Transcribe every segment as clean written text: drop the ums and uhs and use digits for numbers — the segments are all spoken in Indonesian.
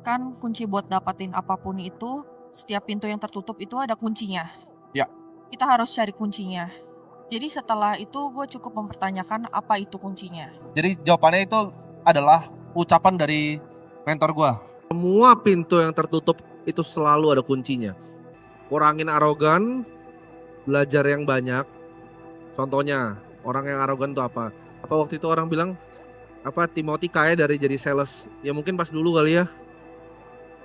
kan kunci buat dapatin apapun itu, setiap pintu yang tertutup itu ada kuncinya. Ya. Kita harus cari kuncinya. Jadi setelah itu gue cukup mempertanyakan apa itu kuncinya. Jadi jawabannya itu adalah ucapan dari mentor gua. Semua pintu yang tertutup itu selalu ada kuncinya. Kurangin arogan, belajar yang banyak. Contohnya, orang yang arogan itu apa? Apa waktu itu orang bilang, Timothy kaya dari jadi sales. Ya mungkin pas dulu kali ya.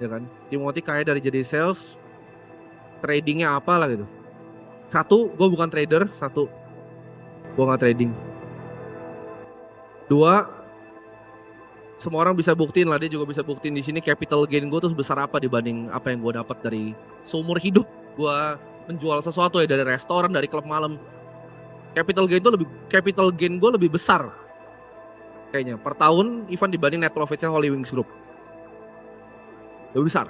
Ya kan? Timothy kaya dari jadi sales. Tradingnya apa lah gitu. Satu, gue bukan trader. Satu, gue gak trading. Dua, semua orang bisa buktiin lah, dia juga bisa buktiin di sini capital gain gue tuh sebesar apa dibanding apa yang gue dapat dari seumur hidup gue menjual sesuatu ya, dari restoran, dari klub malam. Capital gain gue lebih besar kayaknya per tahun even dibanding net profitnya Holy Wings Group. Lebih besar.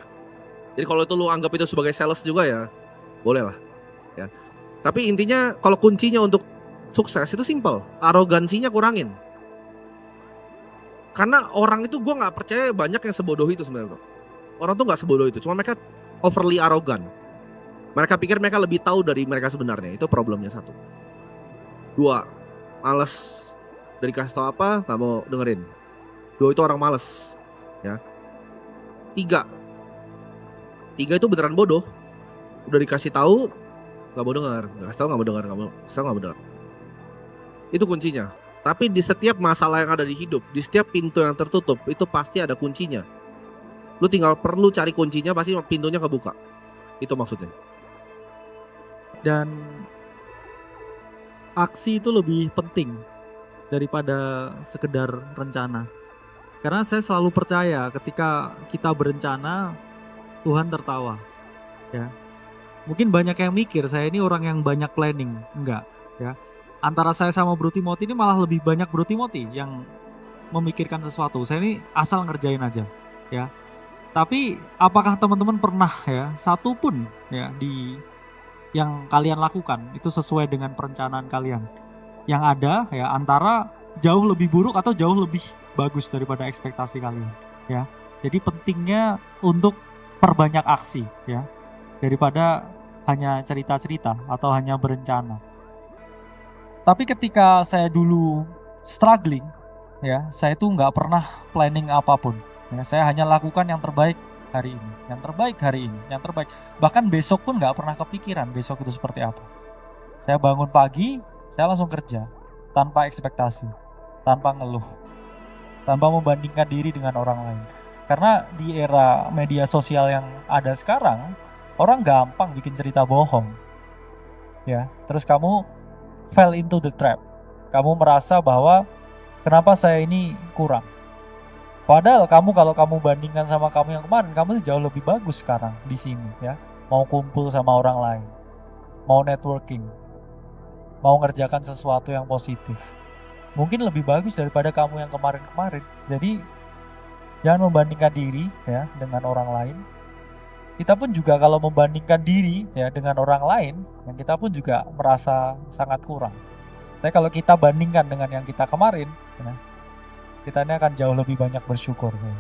Jadi kalau itu lu anggap itu sebagai sales juga ya boleh lah ya. Tapi intinya kalau kuncinya untuk sukses itu simple, arogansinya kurangin. Karena orang itu gue nggak percaya banyak yang sebodoh itu sebenarnya bro. Orang tuh nggak sebodoh itu, cuma mereka overly arogan. Mereka pikir mereka lebih tahu dari mereka sebenarnya, itu problemnya satu. Dua, males. Dari kasih tahu apa nggak mau dengerin. Dua, itu orang males. Ya. Tiga itu beneran bodoh. Udah dikasih tahu nggak mau dengar, nggak kasih tahu nggak mau dengar, nggak mau dengar. Itu kuncinya. Tapi di setiap masalah yang ada di hidup, di setiap pintu yang tertutup, itu pasti ada kuncinya. Lu tinggal perlu cari kuncinya, pasti pintunya kebuka. Itu maksudnya. Dan aksi itu lebih penting daripada sekedar rencana. Karena saya selalu percaya ketika kita berencana, Tuhan tertawa. Ya. Mungkin banyak yang mikir saya ini orang yang banyak planning. Enggak, ya. Antara saya sama Bro Timothy ini malah lebih banyak Bro Timothy yang memikirkan sesuatu. Saya ini asal ngerjain aja, ya. Tapi apakah teman-teman pernah ya satu pun ya di yang kalian lakukan itu sesuai dengan perencanaan kalian? Yang ada ya antara jauh lebih buruk atau jauh lebih bagus daripada ekspektasi kalian, ya. Jadi pentingnya untuk perbanyak aksi, ya, daripada hanya cerita-cerita atau hanya berencana. Tapi ketika saya dulu struggling, ya, saya tuh nggak pernah planning apapun. Ya, saya hanya lakukan yang terbaik hari ini, yang terbaik hari ini, yang terbaik. Bahkan besok pun nggak pernah kepikiran besok itu seperti apa. Saya bangun pagi, saya langsung kerja, tanpa ekspektasi, tanpa ngeluh, tanpa membandingkan diri dengan orang lain. Karena di era media sosial yang ada sekarang, orang gampang bikin cerita bohong. Ya, terus kamu fell into the trap. Kamu merasa bahwa kenapa saya ini kurang. Padahal kalau kamu bandingkan sama kamu yang kemarin, kamu jauh lebih bagus sekarang di sini, ya. Mau kumpul sama orang lain, mau networking, mau ngerjakan sesuatu yang positif. Mungkin lebih bagus daripada kamu yang kemarin-kemarin. Jadi jangan membandingkan diri ya dengan orang lain. Kita pun juga kalau membandingkan diri ya dengan orang lain, yang kita pun juga merasa sangat kurang. Tapi kalau kita bandingkan dengan yang kita kemarin, ya, kita ini akan jauh lebih banyak bersyukur. Ya.